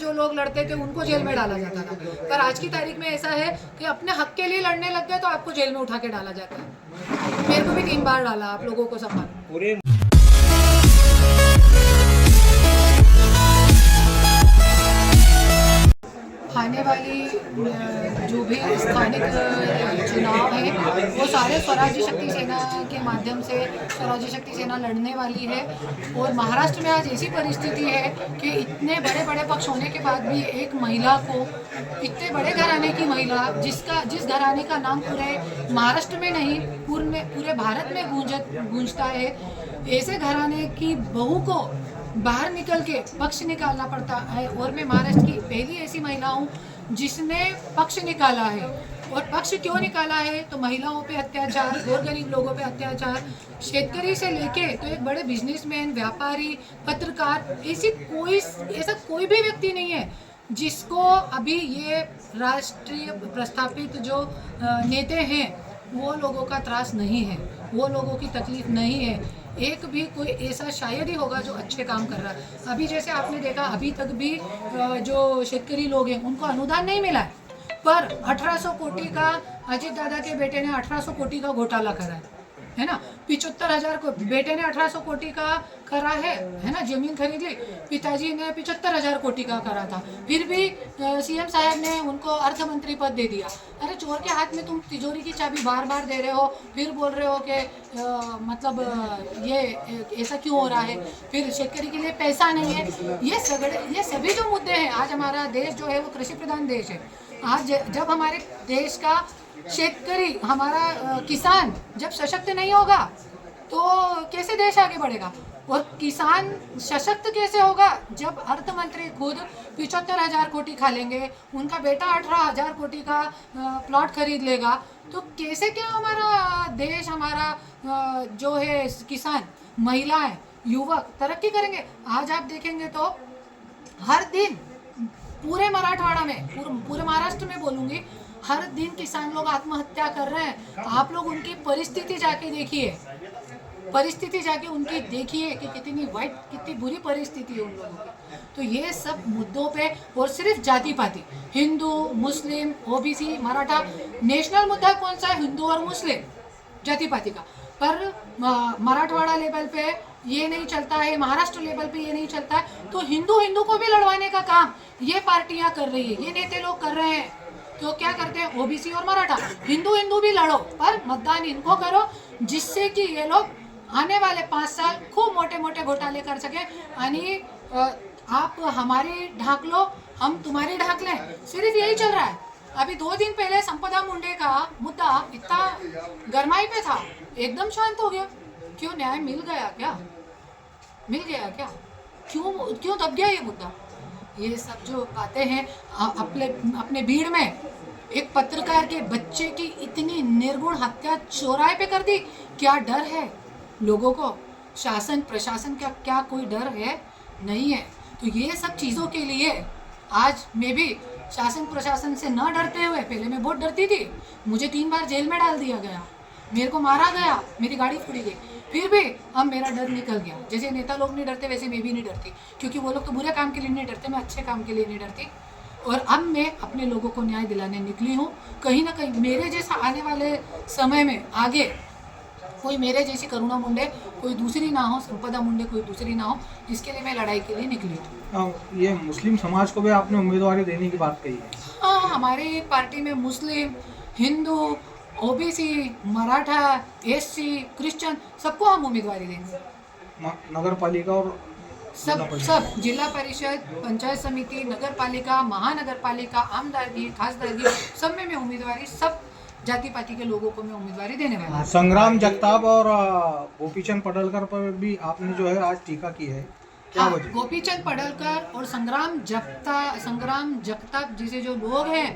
जो लोग लड़ते थे उनको जेल में डाला जाता था, पर आज की तारीख में ऐसा है कि अपने हक के लिए लड़ने लग गए तो आपको जेल में उठा के डाला जाता है। मेरे को भी 3 बार डाला, आप लोगों को सब मालूम। आने वाली जो भी स्थानिक चुनाव है वो सारे स्वराज्य शक्ति सेना के माध्यम से स्वराज्य शक्ति सेना लड़ने वाली है। और महाराष्ट्र में आज ऐसी परिस्थिति है कि इतने बड़े बड़े पक्ष होने के बाद भी एक महिला को, इतने बड़े घराने की महिला जिस घराने का नाम पूरे महाराष्ट्र में नहीं पूरे भारत में गूंजता है, ऐसे घराने की बहू को बाहर निकल के पक्ष निकालना पड़ता है। और मैं महाराष्ट्र की पहली ऐसी महिला हूँ जिसने पक्ष निकाला है। और पक्ष क्यों निकाला है तो महिलाओं पे अत्याचार, और गरीब लोगों पे अत्याचार, शेतकरी से लेके तो एक बड़े बिजनेसमैन, व्यापारी, पत्रकार, ऐसा कोई भी व्यक्ति नहीं है जिसको अभी ये राष्ट्रीय प्रस्थापित जो नेता हैं वो लोगों का त्रास नहीं है, वो लोगों की तकलीफ नहीं है। एक भी कोई ऐसा शायद ही होगा जो अच्छे काम कर रहा है। अभी जैसे आपने देखा, अभी तक भी जो शेतकरी लोग हैं उनको अनुदान नहीं मिला है, पर 1800 कोटी का अजीत दादा के बेटे ने 1800 कोटी का घोटाला करा है ना। 75,000 को बेटे ने 1800 कोटी का करा है ना, जमीन खरीद ली। पिताजी ने 75,000 कोटी का करा था, फिर भी सीएम साहब ने उनको अर्थ मंत्री पद दे दिया। अरे चोर के हाथ में तुम तिजोरी की चाबी बार बार दे रहे हो, फिर बोल रहे हो कि मतलब ये ऐसा क्यों हो रहा है, फिर शेतकरी के लिए पैसा नहीं है। ये सभी जो मुद्दे हैं, आज हमारा देश जो है वो कृषि प्रधान देश है। आज जब हमारे देश का शेतकरी, हमारा किसान जब सशक्त नहीं होगा तो कैसे देश आगे बढ़ेगा। और किसान सशक्त कैसे होगा जब अर्थ मंत्री खुद 75,000 कोटी खा लेंगे, उनका बेटा 18,000 कोटी का प्लॉट खरीद लेगा, तो कैसे क्या हमारा देश, हमारा जो है किसान, महिलाएं, युवक तरक्की करेंगे। आज आप देखेंगे तो हर दिन पूरे मराठवाड़ा में, पूरे महाराष्ट्र में बोलूँगी, हर दिन किसान लोग आत्महत्या कर रहे हैं। आप लोग उनकी परिस्थिति जाके देखिए, उनकी देखिए कि कितनी बुरी परिस्थिति है उन लोगों की। तो ये सब मुद्दों पे, और सिर्फ जाति पाति, हिंदू, मुस्लिम, ओबीसी, मराठा, नेशनल मुद्दा कौन सा है? हिंदू और मुस्लिम, जाति पाति का। पर मराठवाड़ा लेवल पे ये नहीं चलता है, महाराष्ट्र लेवल पे ये नहीं चलता है, तो हिंदू को भी लड़वाने का काम ये पार्टियां कर रही है, ये नेता लोग कर रहे हैं। तो क्या करते हैं, ओबीसी और मराठा, हिंदू भी लड़ो, पर मतदान इनको करो जिससे कि ये लोग आने वाले 5 साल खूब मोटे मोटे घोटाले कर सके। यानी आप हमारी ढाक लो, हम तुम्हारी ढाक लें, सिर्फ यही चल रहा है। अभी 2 दिन पहले संपदा मुंडे का मुद्दा इतना गरमाई पे था, एकदम शांत हो गया। क्यों? न्याय मिल गया क्या? क्यों दब गया ये मुद्दा? ये सब जो बातें हैं, अपने भीड़ में एक पत्रकार के बच्चे की इतनी निर्गुण हत्या चौराहे पे कर दी। क्या डर है लोगों को? शासन प्रशासन का क्या कोई डर है? नहीं है। तो ये सब चीज़ों के लिए आज मैं भी शासन प्रशासन से न डरते हुए, पहले मैं बहुत डरती थी, मुझे 3 बार जेल में डाल दिया गया, मेरे को मारा गया, मेरी गाड़ी फोड़ी गई, फिर भी अब मेरा डर निकल गया। जैसे नेता लोग नहीं डरते वैसे मैं भी नहीं डरती, क्योंकि वो लोग तो बुरे काम के लिए नहीं डरते, मैं अच्छे काम के लिए नहीं डरती। और अब मैं अपने लोगों को न्याय दिलाने निकली हूँ। कहीं ना कहीं मेरे जैसा आने वाले समय में आगे कोई मेरे जैसी करुणा मुंडे कोई दूसरी ना हो, संपदा मुंडे कोई दूसरी ना हो, इसके लिए मैं लड़ाई के लिए निकली हूँ। ये मुस्लिम समाज को भी आपने उम्मीदवारी देने की बात कही है? हाँ, हमारी पार्टी में Muslim, Hindu, OBC, Maratha, SC, Christian, सबको हम उम्मीदवारी देंगे। नगर पालिका और सब जिला परिषद, पंचायत समिति, नगर पालिका, महानगर पालिका, आमदारगी, खासदारगी, सब में मैं उम्मीदवारी, सब जाति पाति के लोगों को मैं उम्मीदवारी देने वाला हूं। संग्राम जगताप और गोपीचंद पडळकर पर भी आपने जो है आज टीका की है, क्या वजह? गोपीचंद पडळकर और संग्राम जगताप जैसे जो लोग हैं,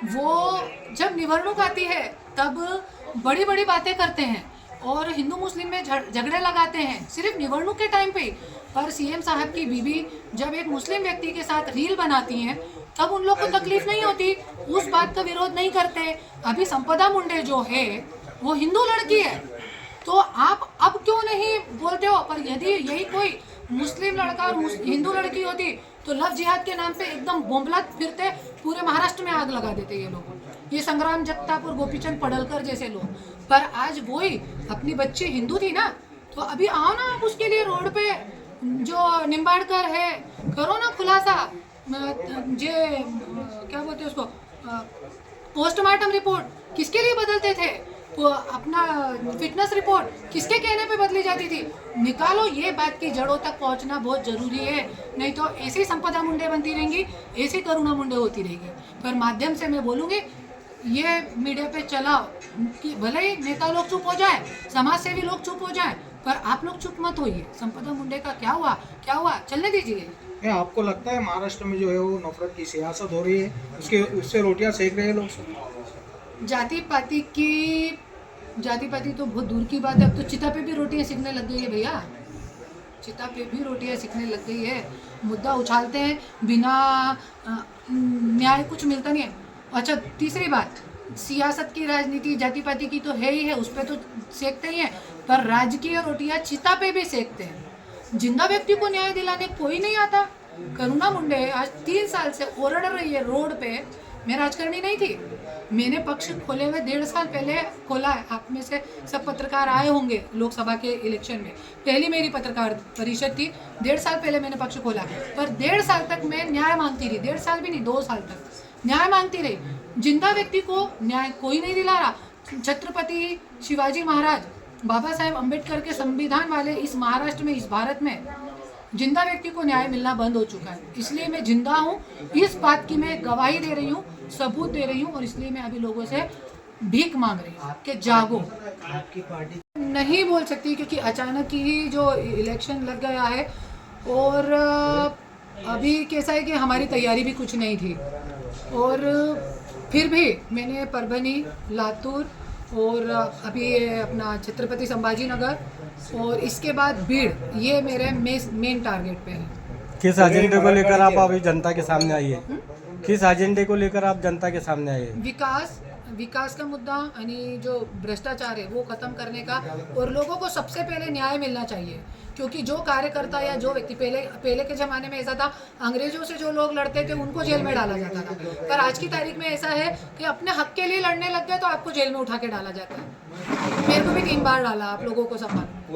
वो जब निवडणूक आती है तब बड़ी बड़ी बातें करते हैं और हिंदू मुस्लिम में झगड़े लगाते हैं, सिर्फ निवडणूक के टाइम पे ही। पर सीएम साहब की बीवी जब एक मुस्लिम व्यक्ति के साथ रील बनाती हैं तब उन लोग को तकलीफ नहीं होती, उस बात का विरोध नहीं करते। अभी संपदा मुंडे जो है वो हिंदू लड़की है, तो आप अब क्यों नहीं बोलते हो? पर यदि यही कोई मुस्लिम लड़का और हिंदू लड़की होती तो लव जिहाद के नाम पे एकदम बोंबला फिरते, पूरे महाराष्ट्र में आग लगा देते ये लोग, ये संग्राम जगताप और गोपीचंद पडळकर जैसे लोग। पर आज वही अपनी बच्ची हिंदू थी ना, तो अभी आओ ना आप उसके लिए रोड पे, जो निम्बाड़कर है, करो ना खुलासा, जे क्या बोलते हैं उसको, पोस्टमार्टम रिपोर्ट किसके लिए बदलते थे, वो अपना फिटनेस रिपोर्ट किसके कहने पे बदली जाती थी, निकालो। ये बात की जड़ों तक पहुंचना बहुत जरूरी है, नहीं तो ऐसी संपदा मुंडे बनती रहेंगी, ऐसी करुणा मुंडे होती रहेगी। पर माध्यम से मैं बोलूँगी, ये मीडिया पे चलाओ कि भले ही नेता लोग चुप हो जाए, समाज सेवी लोग चुप हो जाए, पर आप लोग चुप मत होइए। संपदा मुंडे का क्या हुआ, चलने दीजिए। क्या आपको लगता है महाराष्ट्र में जो है वो नफरत की सियासत हो रही है, उससे रोटियां सेक रहे हैं लोग? जाति पाति तो बहुत दूर की बात है, अब तो चिता पे भी रोटियां सिकने लग गई है भैया, चिता पे भी रोटियां सिकने लग गई है। मुद्दा उछालते हैं, बिना न्याय कुछ मिलता नहीं है। अच्छा, तीसरी बात, सियासत की राजनीति जाति पाति की तो है ही है, उस पर तो सेकते ही हैं, पर राजकीय रोटियां चिता पे भी सेकते हैं। जिंदा व्यक्ति को न्याय दिलाने कोई नहीं आता। करुणा मुंडे आज 3 साल से ओरड़ रही है रोड पे। मैं राजकारणी नहीं थी, मैंने पक्ष खोले हुए 1.5 साल पहले खोला है। आप में से सब पत्रकार आए होंगे लोकसभा के इलेक्शन में, पहली मेरी पत्रकार परिषद थी, 1.5 साल पहले मैंने पक्ष खोला। पर 1.5 साल तक मैं न्याय मांगती रही, 1.5 साल भी नहीं, 2 साल तक न्याय मांगती रही। जिंदा व्यक्ति को न्याय कोई नहीं दिला रहा। छत्रपति शिवाजी महाराज, बाबा साहेब अम्बेडकर के संविधान वाले इस महाराष्ट्र में, इस भारत में जिंदा व्यक्ति को न्याय मिलना बंद हो चुका है। इसलिए मैं जिंदा हूँ, इस बात की मैं गवाही दे रही हूँ, सबूत दे रही हूँ, और इसलिए मैं अभी लोगों से भीख मांग रही हूँ कि जागो। आपकी पार्टी नहीं बोल सकती क्योंकि अचानक ही जो इलेक्शन लग गया है, और अभी कैसा है कि हमारी तैयारी भी कुछ नहीं थी, और फिर भी मैंने परभनी, लातूर और अभी ये अपना छत्रपति संभाजी नगर और इसके बाद भीड़, ये मेरे मेन टारगेट पे है। किस एजेंडे को लेकर आप अभी जनता के सामने आई है? किस एजेंडे को लेकर आप जनता के सामने आए हैं? विकास का मुद्दा यानी जो भ्रष्टाचार है वो खत्म करने का, और लोगों को सबसे पहले न्याय मिलना चाहिए। क्योंकि जो कार्यकर्ता या जो व्यक्ति पहले के ज़माने में ऐसा था, अंग्रेजों से जो लोग लड़ते थे उनको जेल में डाला जाता था, पर आज की तारीख में ऐसा है कि अपने हक के लिए लड़ने लग गए तो आपको जेल में उठा के डाला जाता है। मेरे को भी 3 बार डाला, आप लोगों को सब मालूम।